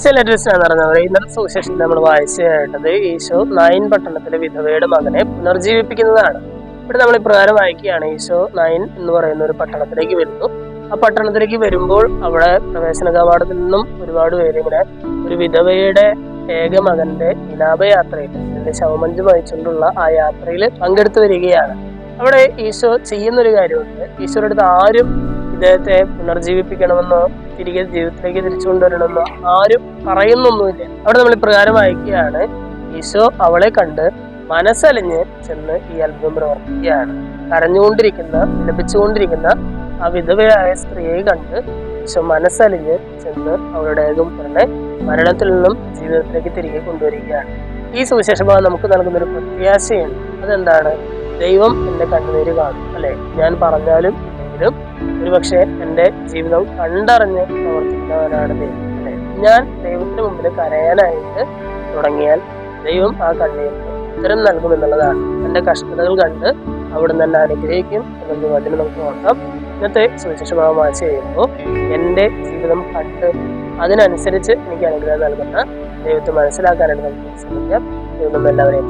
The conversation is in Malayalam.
എന്ന് പറഞ്ഞവരെ ഇന്നത്തെ സുവിശേഷത്തിൽ നമ്മൾ വായിച്ചു കേട്ടത് ഈശോ നായിൻ പട്ടണത്തിലെ വിധവയുടെ മകനെ പുനർജീവിപ്പിക്കുന്നതാണ്. ഇവിടെ നമ്മൾ ഇപ്രകാരം വായിക്കുകയാണ്. ഈശോ നായിൻ എന്ന് പറയുന്ന ഒരു പട്ടണത്തിലേക്ക് വരുന്നു. ആ പട്ടണത്തിലേക്ക് വരുമ്പോൾ അവിടെ പ്രവേശന കവാടത്തിൽ നിന്നും ഒരുപാട് പേര് ഇങ്ങനെ ഒരു വിധവയുടെ ഏക മകന്റെ വിലാപയാത്രയിൽ അതിന്റെ ശവമഞ്ച് വഹിച്ചുകൊണ്ടുള്ള ആ യാത്രയിൽ പങ്കെടുത്തു വരികയാണ്. അവിടെ ഈശോ ചെയ്യുന്നൊരു കാര്യമുണ്ട്. ഈശോയുടെ അടുത്ത് ആരും ഇദ്ദേഹത്തെ പുനർജീവിപ്പിക്കണമെന്നോ തിരികെ ജീവിതത്തിലേക്ക് തിരിച്ചു കൊണ്ടുവരണമെന്നോ ആരും പറയുന്നൊന്നുമില്ല. അവിടെ നമ്മൾ ഇപ്രകാരം വായിക്കുകയാണ്. ഈശോ അവളെ കണ്ട് മനസ്സലിഞ്ഞ് ചെന്ന് ഈ അത്ഭുതം പ്രവർത്തിക്കുകയാണ്. കരഞ്ഞുകൊണ്ടിരിക്കുന്ന വിലപിച്ചുകൊണ്ടിരിക്കുന്ന ആ വിധവയായ സ്ത്രീയെ കണ്ട് ഈശോ മനസ്സലിഞ്ഞ് ചെന്ന് അവളുടെ ഏകപുത്രനെ മരണത്തിൽ നിന്നും ജീവിതത്തിലേക്ക് തിരികെ കൊണ്ടുവരികയാണ്. ഈ സുവിശേഷഭാഗം നമുക്ക് നൽകുന്നൊരു പ്രത്യാശയുണ്ട്. അതെന്താണ്? ദൈവം എന്റെ കണ്ണുനീര് കാണും, അല്ലെ? ഞാൻ പറഞ്ഞാലും ഇല്ലെങ്കിലും ഒരുപക്ഷെ എന്റെ ജീവിതം കണ്ടറിഞ്ഞ് പ്രവർത്തിക്കുന്നവനാണ് ദൈവം, അല്ലെ? ഞാൻ ദൈവത്തിന് മുമ്പിൽ കരയാനായിട്ട് തുടങ്ങിയാൽ ദൈവം ആ കണ്ണീരിന് ഉത്തരം നൽകുമെന്നുള്ളതാണ്. എന്റെ കഷ്ടതകൾ കണ്ട് അവിടുന്ന് എന്നെ അനുഗ്രഹിക്കും എന്നൊരു വചനം നമുക്ക് നോക്കാം. ഇന്നത്തെ സുവിശേഷഭാഗം വായിച്ചു കഴിയുമ്പോൾ എന്റെ ജീവിതം കണ്ട് അതിനനുസരിച്ച് എനിക്ക് അനുഗ്രഹം നൽകുന്ന ദൈവത്തെ മനസ്സിലാക്കാനായിട്ട് നമുക്ക് ശ്രമിക്കാം. ദൈവം എല്ലാവരെയും